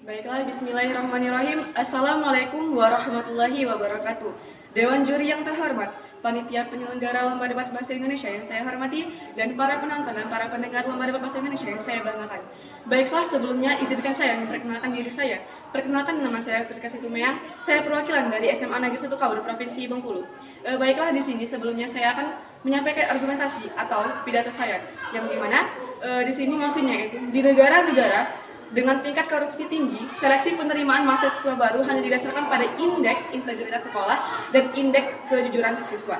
Baiklah, bismillahirrahmanirrahim. Assalamualaikum warahmatullahi wabarakatuh. Dewan juri yang terhormat, panitia penyelenggara Lomba Debat Bahasa Indonesia yang saya hormati, dan para penonton dan para pendengar Lomba Debat Bahasa Indonesia yang saya banggakan. Baiklah, sebelumnya izinkan saya memperkenalkan diri saya. Perkenalkan, nama saya Friska Situmeang. Saya perwakilan dari SMA Negeri 1 Kaur Provinsi Bengkulu. Baiklah, di sini sebelumnya saya akan menyampaikan argumentasi atau pidato saya, yang dimana di sini maksudnya itu di negara-negara dengan tingkat korupsi tinggi, seleksi penerimaan mahasiswa baru hanya didasarkan pada indeks integritas sekolah dan indeks kejujuran siswa.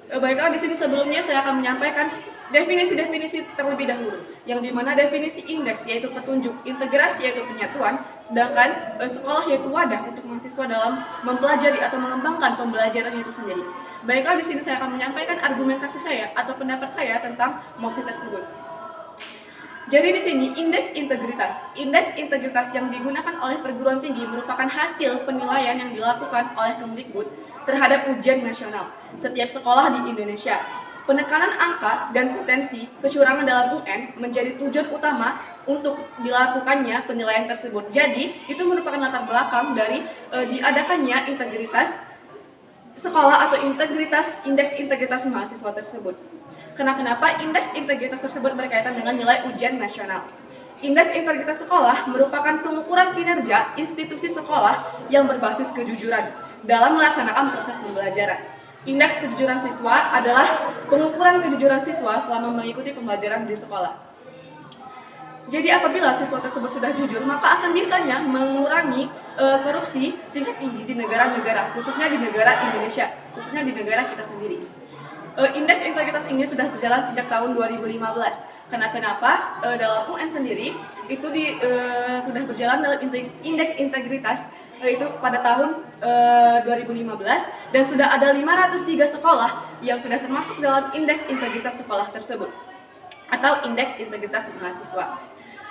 Baiklah, di sini sebelumnya saya akan menyampaikan definisi-definisi terlebih dahulu, yang dimana definisi indeks yaitu petunjuk, integrasi yaitu penyatuan, sedangkan sekolah yaitu wadah untuk mahasiswa dalam mempelajari atau mengembangkan pembelajaran itu sendiri. Baiklah, di sini saya akan menyampaikan argumentasi saya atau pendapat saya tentang mosi tersebut. Jadi di sini indeks integritas yang digunakan oleh perguruan tinggi merupakan hasil penilaian yang dilakukan oleh Kemdikbud terhadap ujian nasional setiap sekolah di Indonesia. Penekanan angka dan potensi kecurangan dalam UN menjadi tujuan utama untuk dilakukannya penilaian tersebut. Jadi itu merupakan latar belakang dari diadakannya integritas sekolah atau indeks integritas mahasiswa tersebut. Kenapa indeks integritas tersebut berkaitan dengan nilai ujian nasional? Indeks integritas sekolah merupakan pengukuran kinerja institusi sekolah yang berbasis kejujuran dalam melaksanakan proses pembelajaran. Indeks kejujuran siswa adalah pengukuran kejujuran siswa selama mengikuti pembelajaran di sekolah. Jadi apabila siswa tersebut sudah jujur, maka akan bisanya mengurangi korupsi tingkat tinggi di negara-negara, khususnya di negara Indonesia, khususnya di negara kita sendiri. Indeks integritas ini sudah berjalan sejak tahun 2015. Kenapa? Dalam UN sendiri itu sudah berjalan dalam indeks integritas itu pada tahun 2015, dan sudah ada 503 sekolah yang sudah termasuk dalam indeks integritas sekolah tersebut atau indeks integritas mahasiswa.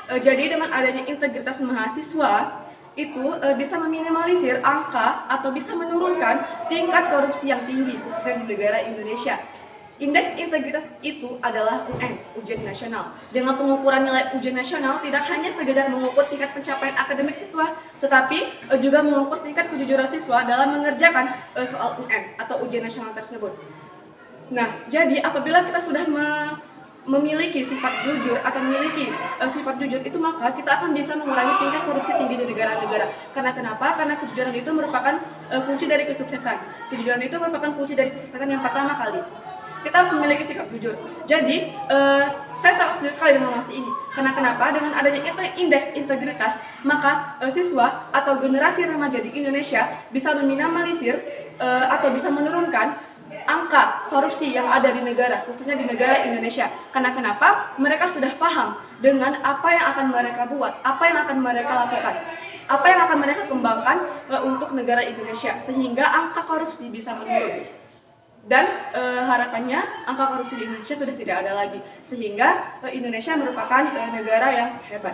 Jadi dengan adanya integritas mahasiswa itu bisa meminimalisir angka atau bisa menurunkan tingkat korupsi yang tinggi khususnya di negara Indonesia. Indeks integritas itu adalah UN, ujian nasional. Dengan pengukuran nilai ujian nasional tidak hanya sekedar mengukur tingkat pencapaian akademik siswa, tetapi juga mengukur tingkat kejujuran siswa dalam mengerjakan soal UN atau ujian nasional tersebut. Nah, jadi apabila kita sudah memiliki sifat jujur atau memiliki sifat jujur itu, maka kita akan bisa mengurangi tingkat korupsi tinggi di negara-negara. Karena kenapa? Karena kejujuran itu merupakan kunci dari kesuksesan. Kejujuran itu merupakan kunci dari kesuksesan yang pertama kali. Kita harus memiliki sikap jujur. Jadi saya sangat setuju sekali dengan mosi ini. Karena kenapa? Dengan adanya indeks integritas, maka siswa atau generasi remaja di Indonesia bisa meminimalisir atau bisa menurunkan angka korupsi yang ada di negara, khususnya di negara Indonesia. Karena kenapa? Mereka sudah paham dengan apa yang akan mereka buat, apa yang akan mereka lakukan, apa yang akan mereka kembangkan untuk negara Indonesia, sehingga angka korupsi bisa menurun. Dan harapannya angka korupsi di Indonesia sudah tidak ada lagi, sehingga Indonesia merupakan negara yang hebat.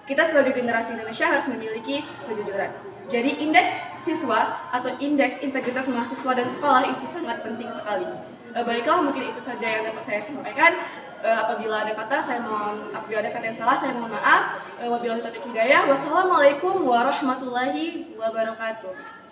Kita sebagai generasi Indonesia harus memiliki kejujuran. Jadi indeks siswa atau indeks integritas mahasiswa dan sekolah itu sangat penting sekali. Baiklah, mungkin itu saja yang dapat saya sampaikan. Apabila ada kata yang salah, saya mohon maaf. Wabillahi taufiq hidayah. Wassalamualaikum warahmatullahi wabarakatuh.